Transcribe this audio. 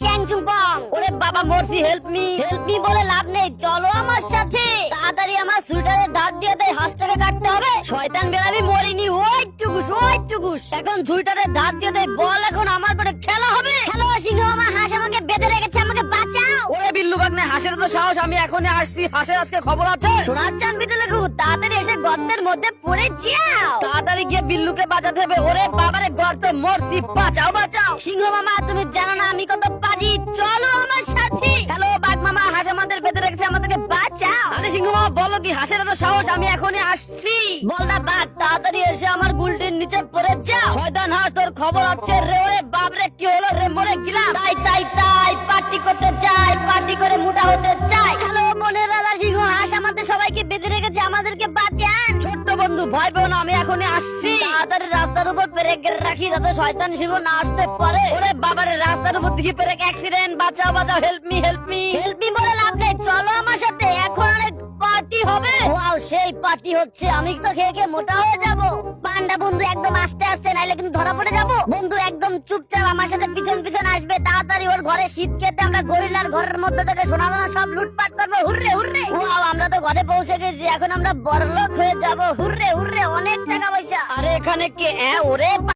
চ্যাং চুংপং। ওরে বাবা মরছি, হেল্প মি বলে লাভ নেই, চলো আমার সাথে। তাড়াতাড়ি আমার সুইটারের দাঁত দিয়ে দেয়, হাঁসটাকে কাটতে হবে। শয়তান বেরামি মরিনি, ওইটুকুস। এখন সুইটারের দাঁত দিয়ে দেয়, বল এখন আমার করে খেলা হবে। হ্যালো সিংহ মামা, হাঁস আমাকে বেঁধে রেখেছে, আমাকে বাঁচাও। ওরে বিল্লু বাগনে, হাঁসের তো সাহস, আমি এখনই আসছি। হাঁসের আজকে খবর আছে। সোনার চাঁদ বিতে লেগু, তাড়াতাড়ি এসে গর্তের মধ্যে পড়ে যাও। তাড়াতাড়ি গিয়ে বিল্লুকে বাঁচাতে হবে। ওরে বাবারে, গর্ত মরছি, বাঁচাও। সিংহ মামা তুমি জানো না আমি কত পাজি, চলো আমার সাথে। হ্যালো বাঘ মামা, হাঁস আমাদের বেঁধে রেখেছে, আমাদেরকে বাঁচাও। আরে সিংহ মামা বলো কি, হাঁসের তো সাহস, আমি এখনই আসছি। বল না বাঘ, তাড়াতাড়ি এসে আমার গুলটির নিচে পড়ে যাও। শয়তান হাঁস, তোর খবর আছে রে। ওরে বাপরে, কি হলো রে, মরে গেলাম। তাই পার্টি করতে চাই, পার্টি করে মোটা হতে চাই। হ্যালো বোনের রাজা সিংহ, হাঁস আমাদের সবাইকে বেঁধে রেখেছে, আমাদেরকে বাঁচান। ছোট্ট বন্ধু, ভয় পেও না, আমি এখনই আসছি। তাড়াতাড়ি রাস্তার উপর ব্রেক রাখি, যাতে শয়তান সিংহ না আসতে পারে। ওরে বাবারে, রাস্তার উপর দিকে পেরে অ্যাক্সিডেন্ট, বাঁচাও, হেল্প মি। হেল্প মি বলে লাভ নেই, চলো আমার সাথে, এখন অনেক পার্টি হবে। ওয়াও, সেই পার্টি হচ্ছে। আমি তো খেয়ে মোটা হয়ে যাব। পান্ডা বন্ধু একদম আস্তে আস্তে, নাইলে কিন্তু ধরা পড়ে যাব। বন্ধু একদম চুপচাপ আমার সাথে পিছন আসবে। তাড়াতাড়ি ওর ঘরে শীত খেতে আমরা গরিলার ঘরের মধ্যে থেকে সোনা দানা সব লুটপাট করবো। হুররে ওয়াও, আমরা তো ঘরে পৌঁছে গেছি, এখন আমরা বড়লোক হয়ে যাব। হুররে অনেক টাকা পয়সা। আরে এখানে কে? ওরে